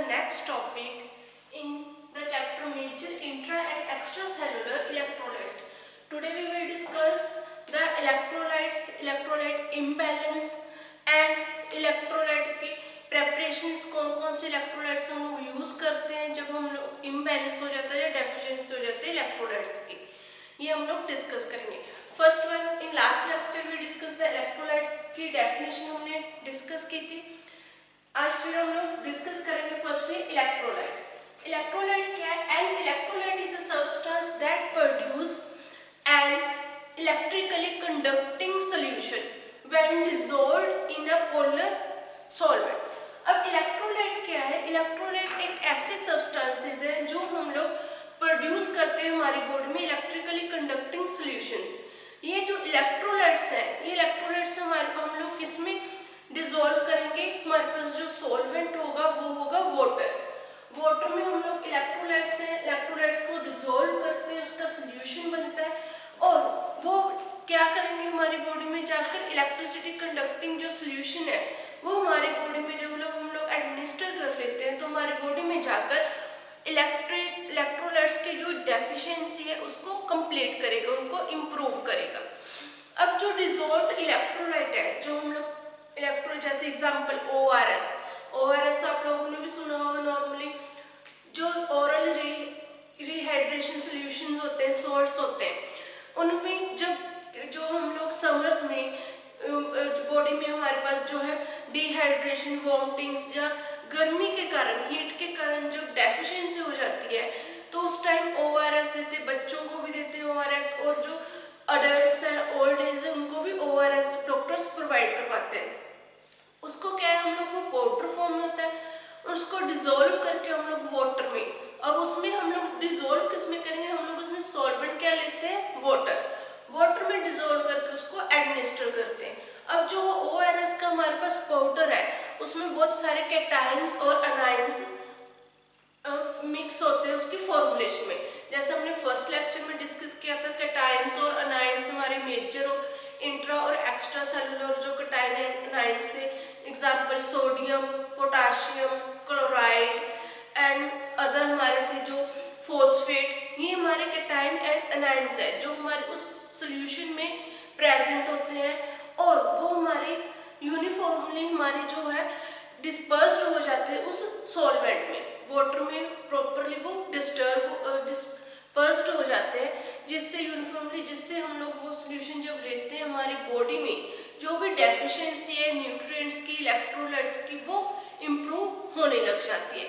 the next topic in the chapter Major Intra and Extracellular Electrolytes. Today we will discuss the electrolyte imbalance and electrolyte की preparations, कौन कौन से electrolytes हम लोग use करते हैं जब हम लोग imbalance हो जाता है या deficiency हो जाती है electrolytes की, ये हम लोग डिस्कस करेंगे. First one, in last lecture में डिस्कस द इलेक्ट्रोलाइट की डेफिनेशन हमने डिस्कस की थी. आज फिर हम लोग डिस्कस करेंगे फर्स्टली इलेक्ट्रोलाइट. इलेक्ट्रोलाइट क्या है? An electrolyte is a substance that produce an electrically conducting solution when dissolved in a polar solvent. अब इलेक्ट्रोलाइट क्या है? इलेक्ट्रोलाइट एक ऐसे सब्सटेंसेस है जो हम लोग प्रोड्यूस करते हैं हमारी बॉडी में इलेक्ट्रिकली कंडक्टिंग सॉल्यूशंस. ये जो इलेक्ट्रोलाइट्स हैं, ये इलेक्ट्रोलाइट्स हमारे हम लोग किसमें डिसॉल्व करेंगे? हमारे पास जो सॉल्वेंट होगा वो होगा वाटर. वाटर में हम लोग इलेक्ट्रोलाइट्स हैं, इलेक्ट्रोलाइट को डिसॉल्व करते हैं, उसका सॉल्यूशन बनता है और वो क्या करेंगे? हमारी बॉडी में जाकर इलेक्ट्रिसिटी कंडक्टिंग जो सॉल्यूशन है वो हमारी बॉडी में जब हम लोग एडमिनिस्टर कर लेते हैं तो हमारी बॉडी में जाकर इलेक्ट्रोलाइट्स की जो डेफिशिएंसी है उसको कंप्लीट करेगा, उनको इम्प्रूव करेगा. अब जो डिसॉल्व्ड इलेक्ट्रोलाइट है, जो हम लोग जैसे एग्जांपल ORS आप लोगों ने भी सुना होगा. नॉर्मली जो ओरल रिहाइड्रेशन सॉल्यूशंस होते हैं, सॉल्ट्स होते हैं, उनमें जो हम लोग समर्स में बॉडी में हमारे पास जो है डिहाइड्रेशन, वॉमिटिंग्स या गर्मी के कारण, हीट के कारण जब डेफिशिएंसी हो जाती है तो उस टाइम ORS देते, बच्चों को भी देते हैं ORS, और जो अडल्ट्स हैं, ओल्ड एज है, उनको भी ORS डॉक्टर्स प्रोवाइड करवाते हैं. उसको क्या है, हम लोग वो पाउडर फॉर्म में होता है, उसको डिसॉल्व करके हम लोग वाटर में, अब उसमें हम लोग डिसॉल्व किस में करेंगे? हम लोग उसमें सॉल्वेंट क्या लेते हैं? वाटर में डिसॉल्व करके उसको एडमिनिस्टर करते हैं. अब जो ORS का हमारे पास पाउडर है उसमें बहुत सारे कैटायंस और अनायंस मिक्स होते हैं उसकी फॉर्मुलेशन में. जैसे हमने फर्स्ट लेक्चर में डिस्कस किया था, कैटायंस और अनायंस हमारे मेजर और इंट्रा और एक्स्ट्रा सेलुलर जो कैटायन अनायंस थे, example sodium, potassium, chloride and other हमारे थे जो फॉस्फेट. ये हमारे कैटायन एंड अनायंस है जो हमारे उस सॉल्यूशन में प्रेजेंट होते हैं और वो हमारे यूनिफॉर्मली हमारे जो है डिस्पर्स्ड हो जाते हैं उस सॉल्वेंट में, वाटर में प्रॉपरली वो डिस्पर्स्ड हो जाते हैं, जिससे यूनिफॉर्मली, जिससे हम लोग वो सॉल्यूशन जब लेते हैं हमारी बॉडी में जो भी डेफिशिएंसी है न्यूट्रिएंट्स की, इलेक्ट्रोलाइट्स की, वो इम्प्रूव होने लग जाती है.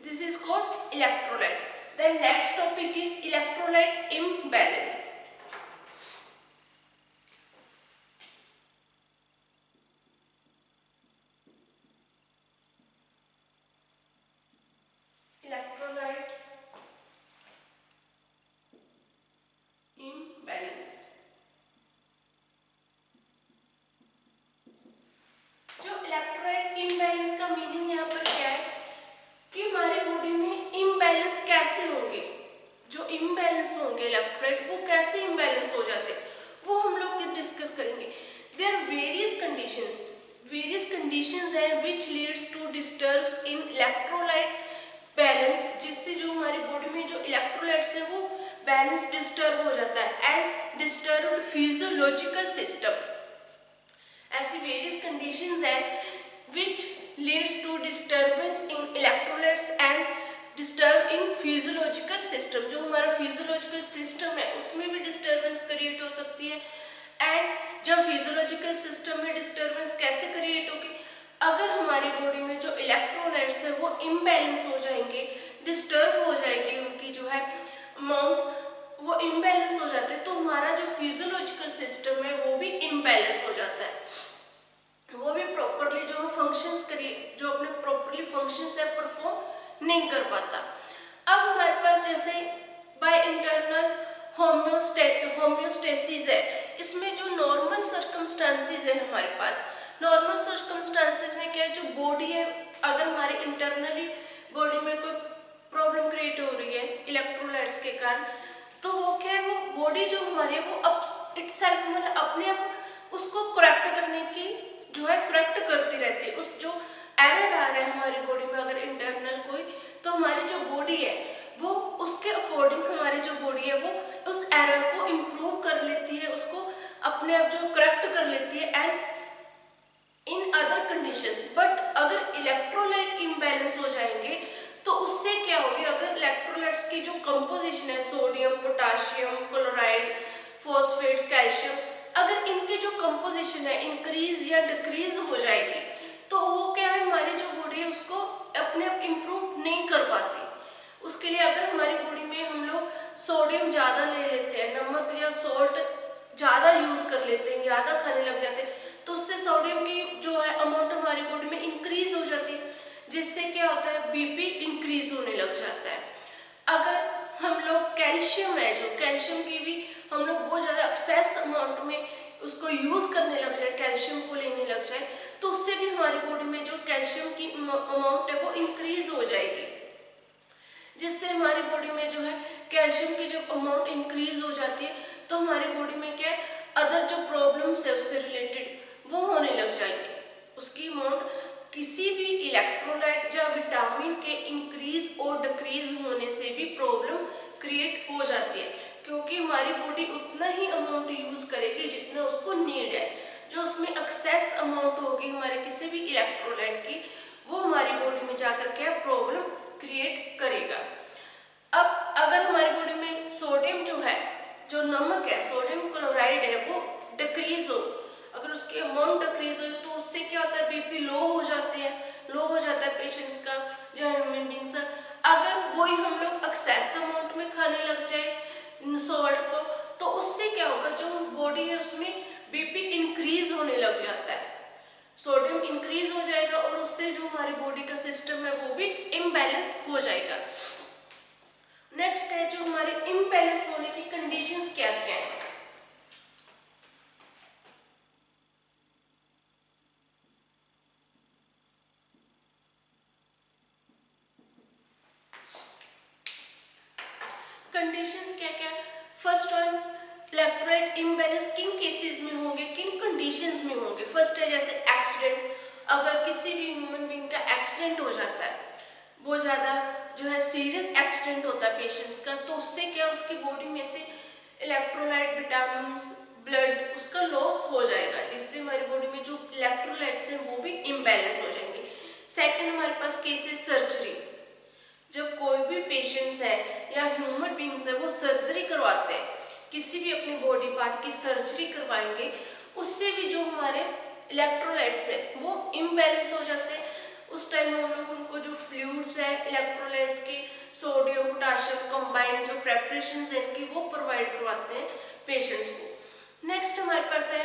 This is called electrolyte. Then next topic is electrolyte imbalance. जिससे जो हमारी बॉडी में जो इलेक्ट्रोलाइट्स है वो बैलेंस डिस्टर्ब हो जाता है एंड डिस्टर्ब फिजियोलॉजिकल सिस्टम. ऐसी वेरियस कंडीशंस हैं which leads to disturbance in electrolytes and disturb in physiological system. जो हमारा फिजियोलॉजिकल सिस्टम है उसमें भी डिस्टर्बेंस क्रिएट हो सकती है. एंड जब फिजियोलॉजिकल सिस्टम में डिस्टर्बेंस कैसे क्रिएट होगी? अगर हमारी बॉडी में जो इलेक्ट्रोलाइट्स है वो इम्बैलेंस हो जाएंगे, डिस्टर्ब हो जाएगी, उनकी जो है अमाउंट वो इम्बैलेंस हो जाते हैं, तो हमारा जो फिजियोलॉजिकल सिस्टम है वो भी इम्बैलेंस हो जाता है, वो भी प्रॉपरली जो फंक्शंस जो अपने प्रॉपरली फंक्शंस है परफॉर्म नहीं कर पाता. अब हमारे पास जैसे बाय इंटरनल होम्योस्टेसिस है, इसमें जो नॉर्मल सर्कमस्टांसेस है हमारे पास, नॉर्मल सर्कमस्टांसेस में क्या है, जो बॉडी है अगर हमारे इंटरनली बॉडी में कोई प्रॉब्लम क्रिएट हो रही है इलेक्ट्रोलाइट्स के कारण, तो वो क्या है, वो बॉडी जो हमारी है वो इटसेल्फ मतलब अपने आप उसको करेक्ट करने की जो है करेक्ट करती रहती है. उस जो एरर आ रहा है हमारी बॉडी में अगर इंटरनल कोई, तो हमारी जो बॉडी है वो उसके अकॉर्डिंग हमारी जो बॉडी है वो उस एरर को इम्प्रूव कर लेती है, उसको अपने आप जो करेक्ट कर लेती है and in other conditions. But अगर इलेक्ट्रोलाइट इम्बैलेंस हो जाएंगे तो उससे क्या होगी, अगर इलेक्ट्रोलाइट्स की जो कंपोजिशन है sodium, potassium, chloride, phosphate, calcium, अगर इनकी जो कंपोजिशन है इंक्रीज या डिक्रीज हो जाएगी तो वो क्या है, हमारी जो बॉडी है उसको अपने आप इम्प्रूव नहीं कर पाती। उसके लिए अगर हमारी बॉडी में हम लोग सोडियम ज़्यादा ले लेते हैं, नमक या सॉल्ट ज़्यादा यूज़ कर लेते हैं, ज़्यादा खाने लग जाते हैं, तो उससे सोडियम की जो है अमाउंट हमारी बॉडी में इंक्रीज हो जाती है, जिससे क्या होता है बीपी इंक्रीज होने लग जाता है। अगर हम लोग कैल्शियम है, जो कैल्शियम की भी हम लोग बहुत ज़्यादा एक्सेस अमाउंट में उसको यूज़ करने लग जाए, कैल्शियम को लेने लग जाए, तो उससे भी हमारी बॉडी में जो कैल्शियम की अमाउंट है वो इंक्रीज हो जाएगी, जिससे हमारी बॉडी में जो है कैल्शियम की जो अमाउंट इंक्रीज हो जाती है तो हमारी बॉडी में क्या है अदर जो प्रॉब्लम्स है उससे रिलेटेड वो होने लग जाएंगे। उसकी अमाउंट किसी भी इलेक्ट्रोलाइट या विटामिन के इंक्रीज और डिक्रीज होने से भी प्रॉब्लम क्रिएट हो जाती है, क्योंकि हमारी बॉडी उतना ही अमाउंट यूज करेगी जितना उसको नीड है। जो उसमें एक्सेस अमाउंट होगी हमारे किसी भी इलेक्ट्रोलाइट की, वो हमारी बॉडी में जाकर क्या प्रॉब्लम क्रिएट करेगा। अब अगर हमारी बॉडी में सोडियम जो है, जो नमक है, सोडियम क्लोराइड है, वो डिक्रीज हो, अगर उसकी अमाउंट डिक्रीज हो तो उससे क्या होता है बीपी लो हो जाते हैं, लो हो जाता है पेशेंट्स का या ह्यूमन बींग्स का। अगर वही हम लोग एक्सेस अमाउंट में खाने लग जाए सॉल्ट को, तो उससे क्या होगा, जो बॉडी है उसमें बीपी इंक्रीज होने लग जाता है, सोडियम इंक्रीज हो जाएगा और उससे जो हमारी बॉडी का सिस्टम है वो भी इम्बैलेंस हो जाएगा। नेक्स्ट है जो हमारे इम्बैलेंस होने की कंडीशंस क्या क्या है। कंडीशंस क्या क्या, फर्स्ट वन इलेक्ट्रोलाइट इम्बैलेंस किन केसेस में होंगे, किन कंडीशंस में होंगे। फर्स्ट है जैसे एक्सीडेंट, अगर किसी भी ह्यूमन बीइंग का एक्सीडेंट हो जाता है, बहुत ज़्यादा जो है सीरियस एक्सीडेंट होता है पेशेंट्स का, तो उससे क्या उसकी बॉडी में से इलेक्ट्रोलाइट, विटामिन, ब्लड उसका लॉस हो जाएगा, जिससे हमारी बॉडी में जो इलेक्ट्रोलाइट्स हैं वो भी इम्बैलेंस हो जाएंगे। सेकंड हमारे पास केसेस सर्जरी, जब कोई भी पेशेंट्स है या ह्यूमन बींग्स है वो सर्जरी करवाते हैं, किसी भी अपने बॉडी पार्ट की सर्जरी करवाएंगे, उससे भी जो हमारे इलेक्ट्रोलाइट्स है वो इम्बैलेंस हो जाते हैं। उस टाइम हम लोग उनको जो फ्लूइड्स है इलेक्ट्रोलाइट की, सोडियम, पोटाशियम कंबाइंड जो प्रेपरेशंस हैं इनकी, वो प्रोवाइड करवाते हैं पेशेंट्स को। नेक्स्ट हमारे पास है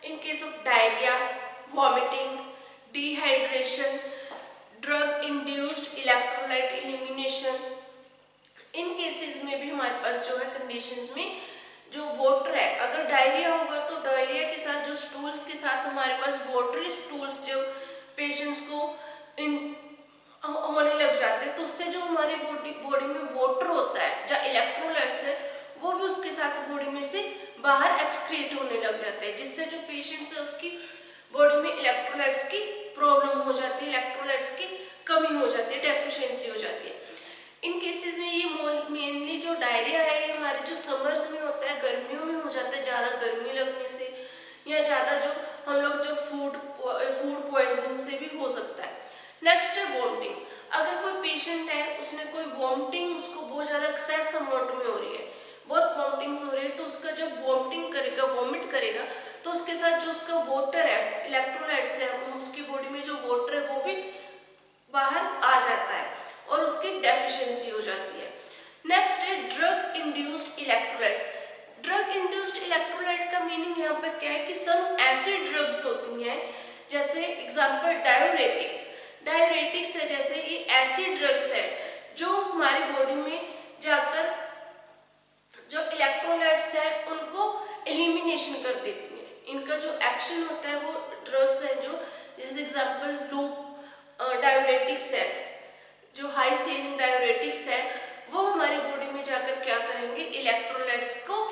in case of diarrhoea, vomiting, dehydration, drug induced electrolyte elimination, in cases में भी हमारे पास जो है कंडीशंस में जो वाटर है, अगर डायरिया होगा तो डायरिया के साथ जो स्टूल्स के साथ हमारे पास वाटरी स्टूल्स जो पेशेंट्स को होने लग जाते हैं, तो उससे जो हमारी बॉडी में वाटर होता है या इलेक्ट्रोलाइट्स है वो भी उसके साथ बॉडी में से बाहर एक्सक्रीट होने लग जाते हैं, जिससे जो पेशेंट्स है उसकी बॉडी में इलेक्ट्रोलाइट्स की प्रॉब्लम हो जाती है, इलेक्ट्रोलाइट्स की कमी हो जाती है, डेफिशिएंसी हो जाती है। इन केसेस में ये मेनली जो डायरिया है ये हमारे जो समर्स में होता है, गर्मियों में हो जाता है, ज़्यादा गर्मी लगने से या ज़्यादा जो हम लोग जो फूड पॉइजनिंग से भी हो सकता है। नेक्स्ट है वॉमिटिंग, अगर कोई पेशेंट है उसने कोई वॉमिटिंग, उसको बहुत ज़्यादा एक्सेस अमाउंट में हो रही है, बहुत वॉमिटिंग्स हो रही है, तो उसका जब वॉमिटिंग करेगा, वॉमिट करेगा, तो उसके साथ जो उसका वाटर है, इलेक्ट्रोलाइट्स है, उसकी बॉडी में जो वाटर है वो भी बाहर आ जाता है और उसकी डेफिशिएंसी हो जाती है। नेक्स्ट है drug induced electrolyte. Drug induced electrolyte का मीनिंग यहाँ पर क्या है कि सम ऐसी ड्रग्स होती हैं, जैसे एग्जांपल डायूरेटिक्स, डायूरेटिक्स है जैसे ये ऐसी ड्रग्स है जो हमारी बॉडी में जाकर जो इलेक्ट्रोलाइट्स है उनको एलिमिनेशन कर देती हैं। इनका जो एक्शन होता है वो ड्रग्स है जो, जैसे एग्जांपल लूप डायूरेटिक्स है, जो हाई सीलिंग डायूरेटिक्स है, वो हमारी बॉडी में जाकर क्या करेंगे, इलेक्ट्रोलाइट्स को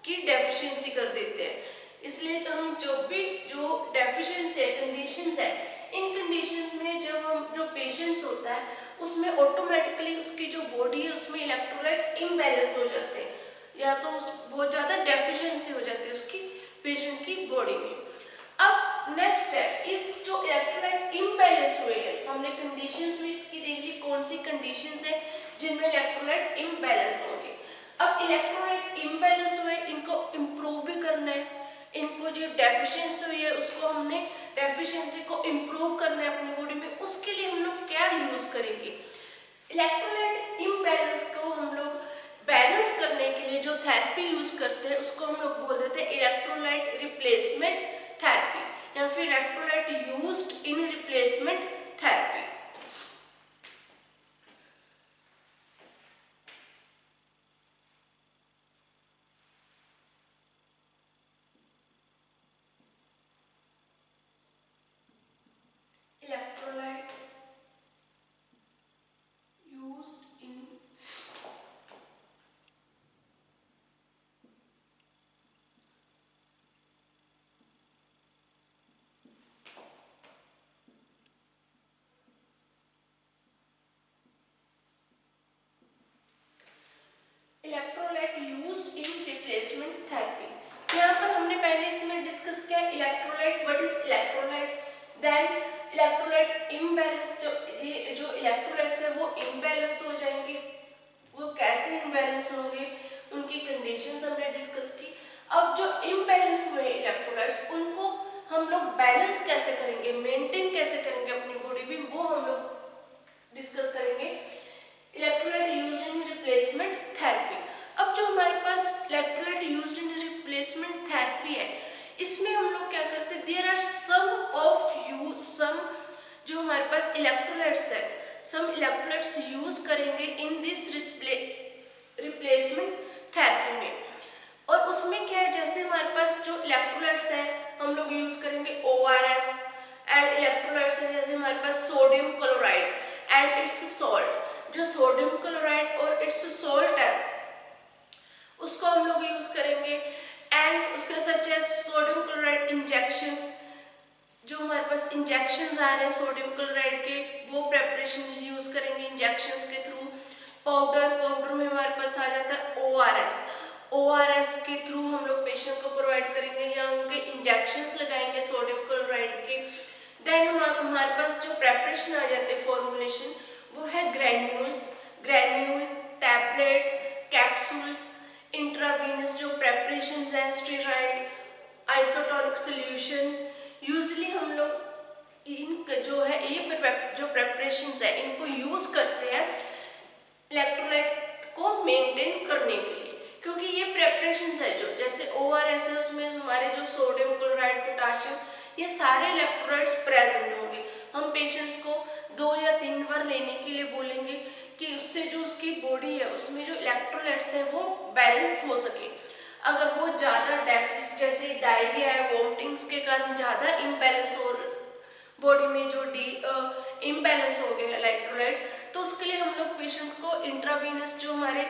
की डेफिशिएंसी कर देते हैं। इसलिए हम जो भी जो डेफिशिएंसी है, कंडीशंस है, इन कंडीशंस में जब हम जो पेशेंट्स होता है उसमें ऑटोमेटिकली उसकी जो बॉडी है उसमें इलेक्ट्रोलाइट इम्बैलेंस हो जाते हैं, या तो उस बहुत ज़्यादा डेफिशिएंसी हो जाती है उसकी पेशेंट की बॉडी में। अब नेक्स्ट है, इस जो इलेक्ट्रोलाइट इम्बैलेंस हुए हैं, हमने कंडीशंस भी इसकी देख ली कौन सी कंडीशंस है जिनमें इलेक्ट्रोलाइट इम्बैलेंस होंगे। अब इलेक्ट्रोलाइट इम्बैलेंस हुए, इनको इम्प्रूव भी करना है, इनको जो डेफिशिएंसी हुई है उसको हमने डेफिशिएंसी को इम्प्रूव करना है अपनी बॉडी में। उसके लिए हम लोग क्या यूज करेंगे, इलेक्ट्रोलाइट इम्बैलेंस को हम लोग बैलेंस करने के लिए जो थेरेपी यूज करते हैं उसको हम लोग बोल देते हैं इलेक्ट्रोलाइट रिप्लेसमेंट थेरेपी या फिर electrolyte used in replacement therapy. Electrolyte used in electrolyte used in replacement therapy. यहाँ पर हमने पहले इसमें डिस्कस किया electrolyte, what is electrolyte, then electrolyte imbalance, जो इलेक्ट्रोलाइट्स है वो इम्बैलेंस हो जाएंगे, वो कैसे इम्बैलेंस होंगे उनकी कंडीशंस हमने डिस्कस की। अब जो इम्बैलेंस हुए इलेक्ट्रोलाइट्स उनको हम लोग बैलेंस कैसे करेंगे, मेंटेन कैसे करेंगे अपनी बॉडी में, वो हम लोग डिस्कस करेंगे electrolyte used in replacement therapy. अब जो हमारे पास electrolyte used in replacement therapy है इसमें हम लोग क्या करते हैं, देयर आर सम जो हमारे पास इलेक्ट्रोलाइट्स है, सम इलेक्ट्रोलाइट्स यूज करेंगे इन दिस रिप्लेसमेंट थेरेपी में। और उसमें क्या है, जैसे हमारे पास जो इलेक्ट्रोलाइट्स है हम लोग यूज करेंगे ORS, एंड इलेक्ट्रोलाइट्स है जैसे हमारे पास sodium chloride and its salt. जो सोडियम क्लोराइड और इट्स सॉल्ट है उसको हम लोग यूज करेंगे, एंड उसके सच है सोडियम क्लोराइड इंजेक्शंस, जो हमारे पास इंजेक्शंस आ रहे हैं सोडियम क्लोराइड के वो प्रेपरेशन यूज करेंगे इंजेक्शंस के थ्रू। पाउडर में हमारे पास आ जाता है ORS के थ्रू हम लोग पेशेंट को प्रोवाइड करेंगे या उनके इंजेक्शंस लगाएंगे सोडियम क्लोराइड के। देन हमारे पास जो प्रेपरेशन आ जाते हैं फॉर्मुलेशन वो है ग्रैन्यूल, टैबलेट, कैप्सूल्स, इंट्रावीनस जो प्रेपरेशंस हैं, स्टेरॉइड, आइसोटोनिक सॉल्यूशंस। यूजुअली हम लोग इन जो है ये जो प्रेपरेशंस है इनको यूज करते हैं इलेक्ट्रोलाइट को मेंटेन करने के लिए, क्योंकि ये प्रेपरेशंस है जो जैसे ORS है उसमें हमारे जो सोडियम क्लोराइड, पोटाशियम, ये सारे इलेक्ट्रोलाइट्स प्रेजेंट होंगे। हम पेशेंट्स को 2 या 3 बार लेने के लिए बोलेंगे कि उससे जो उसकी बॉडी है उसमें जो इलेक्ट्रोलाइट्स हैं वो बैलेंस हो सके। अगर वो ज़्यादा डेफिसिट जैसे डायरिया है, वॉमिटिंग्स के कारण ज़्यादा इम्बैलेंस हो बॉडी में जो इम्बैलेंस हो गए इलेक्ट्रोलाइट, तो उसके लिए हम लोग पेशेंट को इंट्रावीनस जो हमारे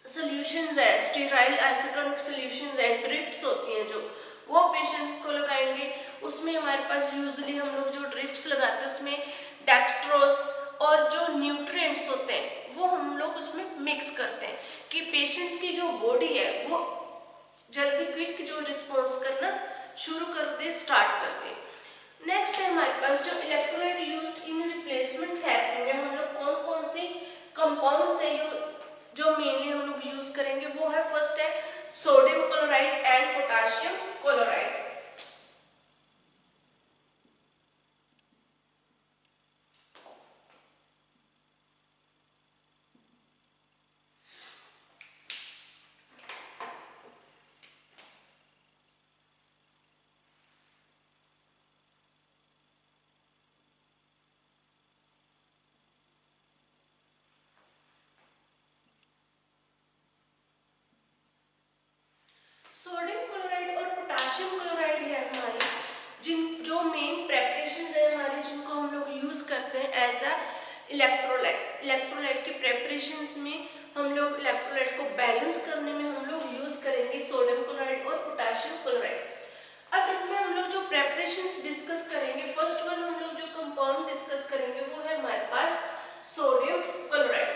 सोल्यूशंस है, स्टेराइल आइसोटोनिक सोल्यूशंस है, ड्रिप्स होती हैं जो वो पेशेंट्स को लगाएंगे। उसमें हमारे पास यूजुअली हम लोग जो ड्रिप्स लगाते हैं उसमें डेक्स्ट्रोज और जो न्यूट्रिएंट्स होते हैं वो हम लोग उसमें मिक्स करते हैं कि पेशेंट्स की जो बॉडी है वो जल्दी क्विक जो रिस्पॉन्स करना शुरू कर दे, स्टार्ट कर दे। नेक्स्ट है हमारे पास जो electrolyte used in replacement therapy में हम लोग कौन कौन से कंपाउंड्स है जो मेनली हम लोग यूज करेंगे, वो है फर्स्ट है sodium chloride and potassium chloride. Sodium chloride और पोटाशियम क्लोराइड है हमारी जो मेन प्रेपरेशन है हमारी जिनको हम लोग यूज करते हैं एज अ इलेक्ट्रोलाइट के प्रेपरेशंस में हम लोग इलेक्ट्रोलाइट को बैलेंस करने में हम लोग यूज करेंगे सोडियम क्लोराइड और पोटाशियम क्लोराइड। अब इसमें हम लोग जो प्रेपरेशंस डिस्कस करेंगे, फर्स्ट हमारे पास सोडियम क्लोराइड।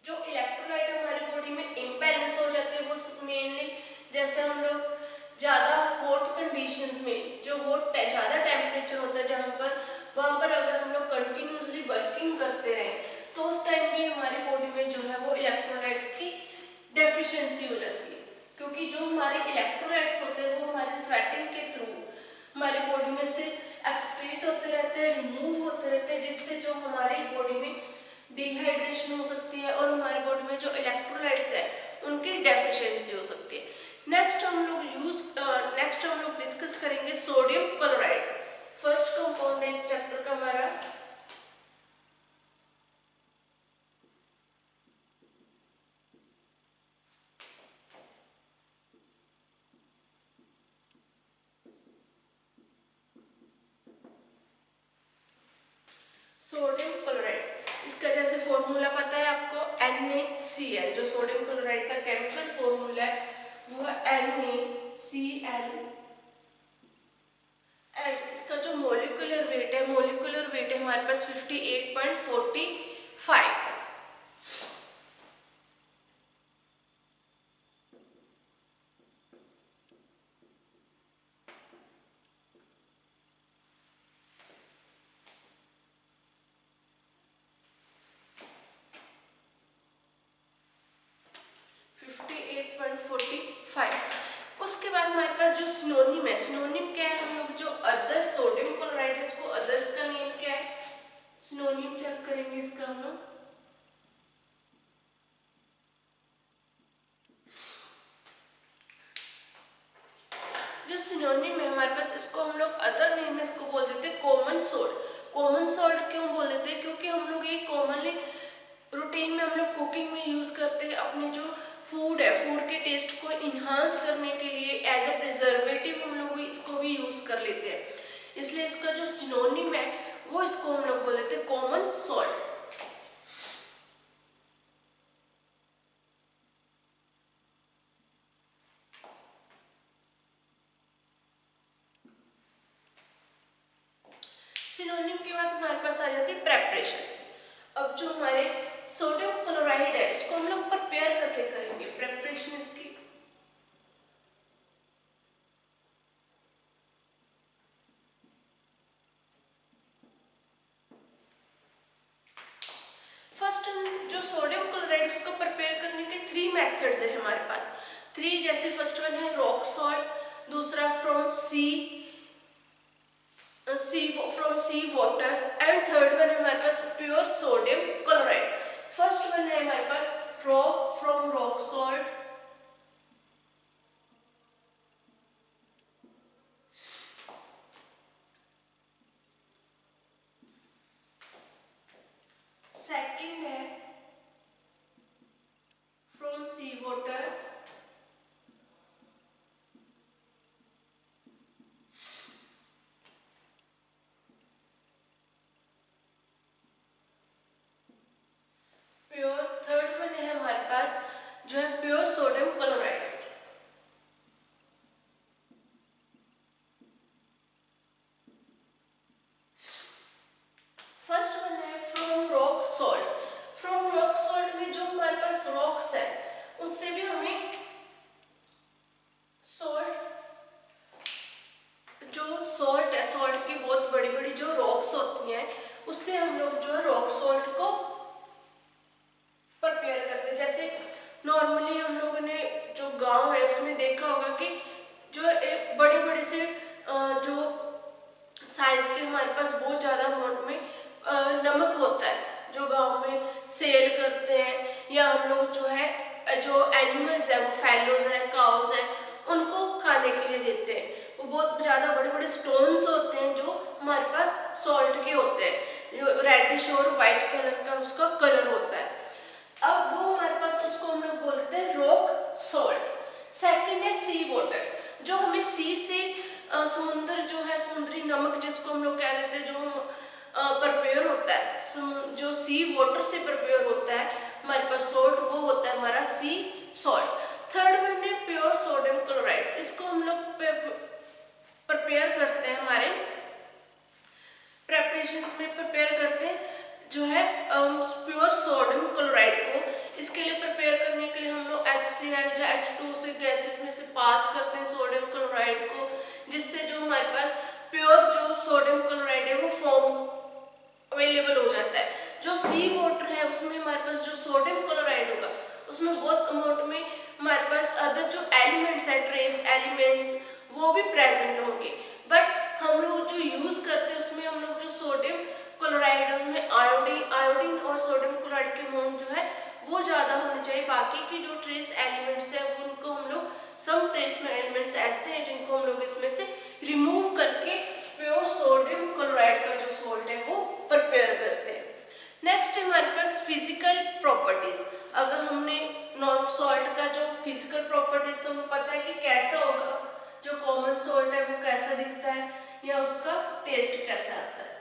जो इलेक्ट्रोलाइट हमारी बॉडी में इम्बैलेंस हो जाते हैं वो मेनली जैसे हम लोग ज़्यादा हॉट कंडीशंस में, जो ज़्यादा टेम्परेचर होता है जहाँ पर, वहाँ पर अगर हम लोग कंटिन्यूसली वर्किंग करते रहें तो उस टाइम भी हमारी बॉडी में जो है वो इलेक्ट्रोलाइट्स की डेफिशिएंसी हो जाती है, क्योंकि जो हमारे इलेक्ट्रोलाइट्स होते हैं वो हमारे स्वेटिंग के थ्रू हमारी बॉडी में से एक्सक्रीट होते रहते हैं, रिमूव होते रहते हैं, जिससे जो हमारी बॉडी में डिहाइड्रेशन हो सकती है और हमारी बॉडी में जो इलेक्ट्रोलाइट्स है उनकी डेफिशिएंसी हो सकती है। नेक्स्ट हम लोग डिस्कस करेंगे सोडियम क्लोराइड। फर्स्ट कंपाउंड है इस चैप्टर का हमारा। सोडियम क्लोराइड, इसका जैसे फॉर्मूला पता है आपको NaCl, जो सोडियम क्लोराइड का केमिकल फॉर्मूला है वो है NaCl। एंड इसका जो मोलिकुलर वेट है हमारे पास 58.45। उसके बाद हमारे पास जो सिनोनिम है, सिनोनिम क्या है, हम लोग जो अदर सोडियम क्लोराइड है उसको अदर्स का नेम क्या है, सिनोनिम चेक करेंगे इसका हम लोग। जो सिनोनिम है हमारे पास, इसको हम लोग अदर नेम में इसको बोल देते हैं कॉमन सोल्ट। कॉमन सोल्ट क्यों बोल देते हैं, क्योंकि हम लोग ये कॉमनली रूटीन में हम लोग कुकिंग में यूज करते हैं, अपने जो फूड है, फूड के टेस्ट को इन्हांस करने के लिए एज अ प्रिजर्वेटिव हम लोग भी इसको भी यूज कर लेते हैं, इसलिए इसका जो सिनोनिम है वो इसको हम लोग बोल देते हैं कॉमन सॉल्ट। सिनोनिम के बाद हमारे पास आ जाती है प्रेपरेशन। अब जो हमारे सोडियम क्लोराइड है इसको हम लोग प्रिपेयर कैसे करेंगे, प्रिपरेशन इसकी। फर्स्ट जो सोडियम क्लोराइड इसको प्रिपेयर करने के 3 मेथड्स है हमारे पास। 3 जैसे फर्स्ट वन है रॉक सॉल्ट, दूसरा from sea water, and third one है हमारे पास pure sodium chloride. First one है हमारे पास फ्रॉम रॉक सॉल्ट, सेकंड है from sea water, pure, third one है हमारे पास जो है pure sodium chloride. First one है from rock salt. From rock salt में जो हमारे पास रॉक्स है उससे भी हमें सॉल्ट है, सॉल्ट की बहुत बड़ी बड़ी जो रॉक्स होती हैं उससे हम लोग जो है रॉक सॉल्ट को प्रिपेयर करते हैं। जैसे नॉर्मली हम लोगों ने जो गांव है उसमें देखा होगा कि जो एक बड़े बड़े से जो साइज के हमारे पास बहुत ज़्यादा अमाउंट में नमक होता है, जो गांव में सेल करते हैं, या हम लोग जो है जो एनिमल्स है, फैलोज है, काउज है, उनको खाने के लिए देते हैं। वो बहुत ज़्यादा बड़े बड़े स्टोन्स होते हैं जो हमारे पास सॉल्ट के होते हैं, जो रेडिश और वाइट कलर का उसका कलर होता है। अब वो हमारे पास उसको हम लोग बोलते हैं रॉक सॉल्ट। सेकंड है सी वाटर, जो हमें सी से समुद्र जो है, समुद्री नमक जिसको हम लोग कह देते हैं, जो प्रिपेयर होता है, जो सी वाटर से प्रिपेयर होता है हमारे पास सॉल्ट, वो होता है हमारा सी सॉल्ट। थर्ड वन है प्योर सोडियम क्लोराइड। इसको हम लोग प्रिपेयर करते हैं, हमारे प्रेपरेशंस में प्रिपेयर करते हैं जो है प्योर सोडियम क्लोराइड को। इसके लिए प्रिपेयर करने के लिए हम लोग HCl या H2 से गैसेस में से पास करते हैं सोडियम क्लोराइड को, जिससे जो हमारे पास प्योर जो सोडियम क्लोराइड है वो फॉर्म अवेलेबल हो जाता है। जो सी वाटर है उसमें हमारे पास जो सोडियम क्लोराइड होगा उसमें बहुत अमाउंट में हमारे पास अदर जो एलिमेंट्स है, ट्रेस एलिमेंट्स, वो भी प्रेजेंट होंगे। बट हम लोग जो यूज करते हैं उसमें हम लोग जो सोडियम क्लोराइड है उसमें आयोडीन और सोडियम क्लोराइड के अमाउंट जो है वो ज़्यादा होने चाहिए। बाकी की जो ट्रेस एलिमेंट्स है वो उनको हम लोग, सम ट्रेस में एलिमेंट्स ऐसे हैं जिनको हम लोग इसमें से रिमूव करके प्योर सोडियम क्लोराइड का जो सॉल्ट है वो प्रिपेयर करते हैं। नेक्स्ट है हमारे पास फिजिकल प्रॉपर्टीज। अगर हमने नॉन सॉल्ट का जो फिजिकल प्रॉपर्टीज, तो हमें पता है कि कैसा होगा, जो कॉमन सॉल्ट है वो कैसा दिखता है या उसका टेस्ट कैसा आता है।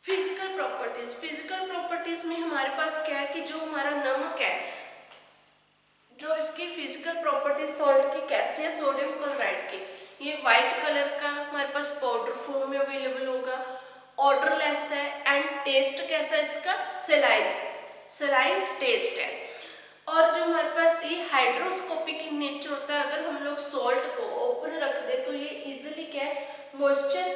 फिजिकल प्रॉपर्टीज में हमारे पास क्या है कि जो हमारा नमक है, जो इसकी फिजिकल प्रॉपर्टीज सॉल्ट की कैसी है, सोडियम क्लोराइड की, ये व्हाइट कलर का हमारे पास पाउडर फॉर्म में अवेलेबल होगा, ऑर्डरलेस है एंड टेस्ट कैसा है इसका, सलाइन टेस्ट है। और जो हमारे पास ये हाइड्रोस्कोपिक इन नेचर होता है, अगर हम लोग सॉल्ट को ओपन रख दे तो ये इजीली क्या है, मॉइस्चर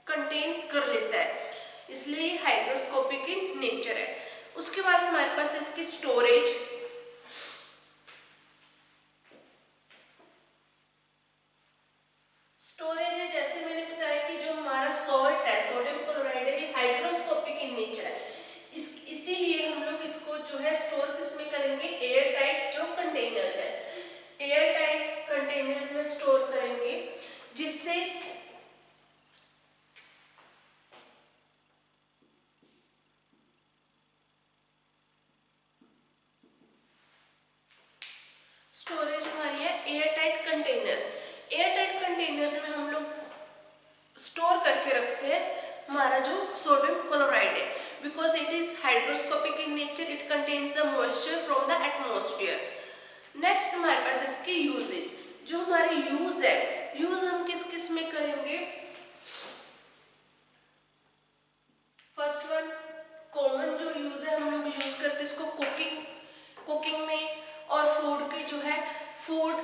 कंटेन कर लेता है, इसलिए हाइड्रोस्कोपिक इन नेचर है। उसके बाद हमारे पास इसकी स्टोरेज है। जैसे मैंने बताया कि जो हमारा सॉल्ट है, सोडियम क्लोराइड है, ये हाइड्रोस्कोपिक इन नेचर है, इसीलिए हम लोग इसको जो है स्टोर किसमें करेंगे, एयर टाइट जो कंटेनर्स है, एयर टाइट कंटेनर्स में स्टोर करेंगे, जिससे स्टोरेज हमारी है air tight containers. Air tight containers में हम लोग स्टोर करके रखते हैं हमारा जो सोडियम क्लोराइड है, because it is hydroscopic in nature, it contains the moisture from the atmosphere. Next हमारे पास इसके यूजेस, जो हमारे यूज है, यूज हम किस किस में करेंगे। फर्स्ट वन कॉमन जो यूज है, हम लोग यूज करते हैं इसको कुकिंग में, और फूड की जो है, फूड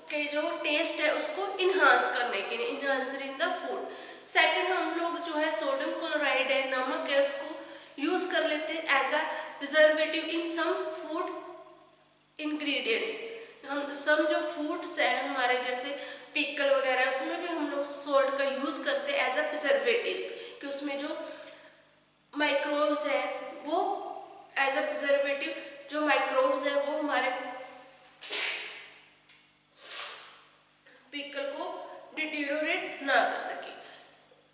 के जो टेस्ट है उसको इन्हांस करने के लिए, enhancer in the food. Second हम लोग जो है सोडियम क्लोराइड है, नमक है, उसको यूज कर लेते हैं as a preservative in some food ingredients. हम सम जो फूड्स है हमारे, जैसे पिकल वगैरह, उसमें भी हम लोग सॉल्ट का यूज करते हैं एज अ प्रिजर्वेटिव्स, कि उसमें जो माइक्रोब्स है वो एज अ प्रिजर्वेटिव, जो माइक्रोब्स है वो हमारे पिकल को डिटेरियोरेट ना कर सके।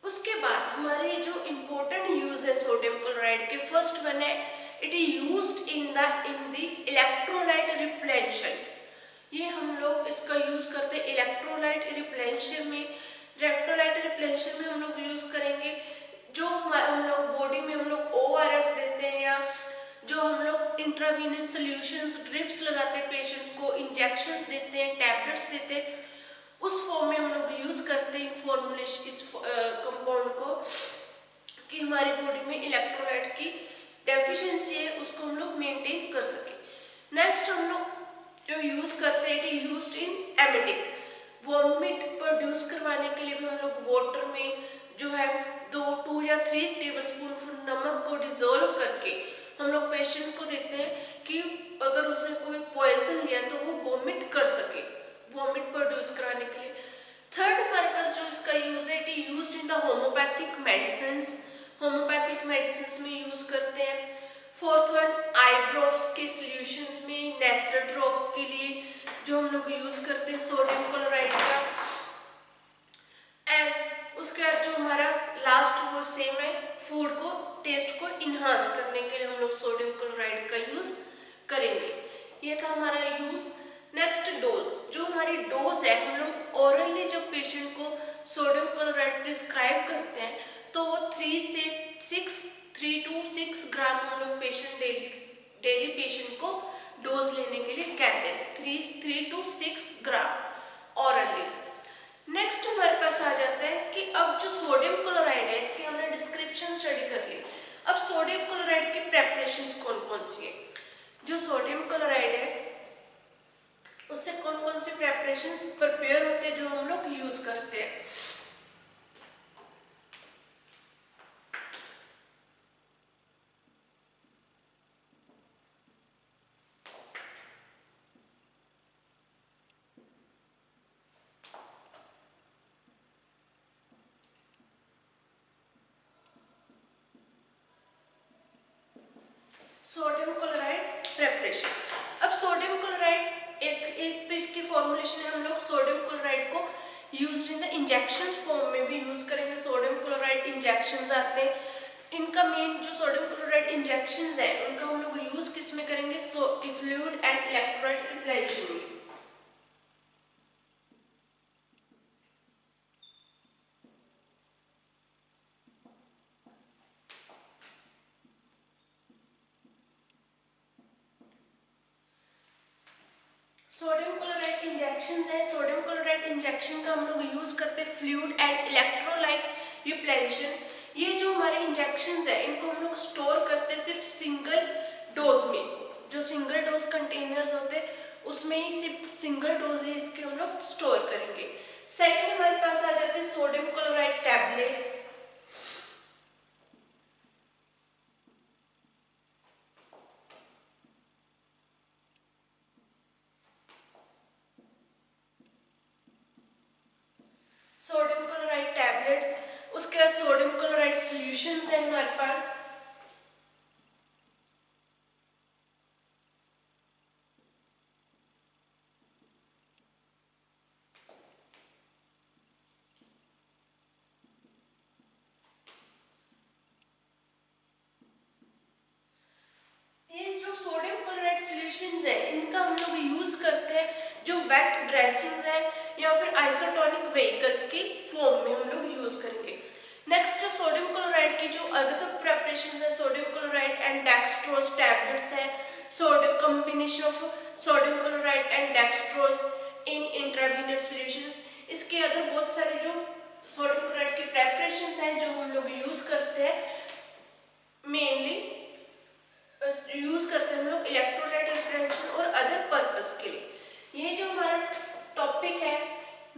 उसके बाद हमारे जो इम्पोर्टेंट यूज है सोडियम क्लोराइड के, फर्स्ट वन है it is used in the electrolyte repletion. ये हम लोग इसका यूज करते हैं इलेक्ट्रोलाइट रिप्लेशन में। इलेक्ट्रोलाइट रिप्लेशन में हम लोग यूज करेंगे, जो हम लोग बॉडी में हम लोग ORS देते हैं, या जो हम लोग इंट्रावीनस सॉल्यूशंस ड्रिप्स लगाते हैं पेशेंट्स को, इंजेक्शंस देते हैं, टैबलेट्स देते हैं, उस फॉर्म में हम लोग यूज करते हैं फॉर्मुलेशन इस कंपाउंड को, कि हमारी बॉडी में इलेक्ट्रोलाइट की डेफिशिएंसी है उसको हम लोग मेंटेन कर सके। नेक्स्ट हम लोग जो यूज करते हैं, it is used in emetic, vomit produce करवाने के लिए भी हम लोग वाटर में जो है 2 या 3 टेबलस्पून नमक को डिजोल्व करके हम लोग पेशेंट को देते हैं, कि अगर उसने कोई पॉइजन लिया तो वो वॉमिट कर सके, वॉमिट प्रोड्यूस कराने के लिए। थर्ड हमारे पास जो इसका यूज है, it used in the homeopathic medicines, homeopathic medicines में यूज करते हैं। फोर्थ वन आई ड्रॉप्स के सॉल्यूशंस में, नेसल ड्रॉप के लिए जो हम लोग यूज करते हैं सोडियम क्लोराइड का। एंड उसके बाद जो हमारा लास्ट वो सेम है, फूड को टेस्ट को इन्हांस करने के लिए हम लोग सोडियम क्लोराइड का यूज करेंगे। ये था हमारा यूज। नेक्स्ट डोज, जो हमारी डोज है, हम लोग ओरली जब पेशेंट को सोडियम क्लोराइड प्रिस्क्राइब करते हैं तो 3 to 6 ग्राम हम लोग डेली पेशेंट को डोज लेने के लिए कहते हैं, 3 to 6 ग्राम ऑरली। नेक्स्ट हमारे पास आ जाता है कि अब जो सोडियम क्लोराइड है, इसकी हमने डिस्क्रिप्शन स्टडी कर ली। अब सोडियम क्लोराइड की प्रेपरेशंस कौन कौन सी है? जो सोडियम क्लोराइड है उससे कौन कौन सी प्रेपरेशंस प्रिपेयर होते हैं जो हम लोग यूज करते हैं। Sodium chloride preparation. अब सोडियम क्लोराइड एक तो इसकी फॉर्मुलेशन है, हम लोग सोडियम क्लोराइड को use in the injection form में भी यूज करेंगे। सोडियम क्लोराइड इंजेक्शंस आते हैं, इनका मेन जो सोडियम क्लोराइड इंजेक्शंस है उनका हम लोग यूज किस में करेंगे? फ्लूइड एंड इलेक्ट्रोलाइट रिप्लेशन में। सोडियम क्लोराइड इंजेक्शंस है, सोडियम क्लोराइड इंजेक्शन का हम लोग यूज करते हैं फ्लूइड एंड इलेक्ट्रोलाइट रिप्लेशन। ये जो हमारे इंजेक्शंस है इनको हम लोग स्टोर करते हैं सिर्फ सिंगल डोज में, जो सिंगल डोज कंटेनर्स होते हैं उसमें ही सिर्फ सिंगल डोज है इसके हम लोग स्टोर करेंगे। सेकेंड हमारे पास आ जाते हैं sodium chloride tablet. Sodium chloride tablets, उसके बाद सोडियम क्लोराइड सॉल्यूशंस है हमारे पास। ये जो सोडियम क्लोराइड सॉल्यूशंस है इनका हम लोग यूज करते हैं जो वेट ड्रेसिंग्स है या फिर आइसोटोनिक व्हीकल्स की फॉर्म में हम लोग यूज करेंगे। नेक्स्ट जो सोडियम क्लोराइड की जो अदर प्रेपरेशंस है, sodium chloride and dextrose tablets है, sodium combination of sodium chloride and dextrose in intravenous solutions. इसके अदर बहुत सारे जो सोडियम क्लोराइड की प्रेपरेशंस हैं जो हम लोग यूज करते हैं, मेनली यूज करते हैं हम लोग इलेक्ट्रोलाइट रिप्लेशन और अदर पर्पस के लिए। ये जो हमारा टॉपिक है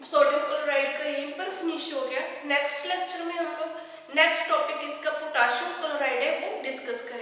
सोडियम क्लोराइड का यहीं पर फिनिश हो गया। नेक्स्ट लेक्चर में हम लोग नेक्स्ट टॉपिक इसका पोटाशियम क्लोराइड है वो डिस्कस करेंगे।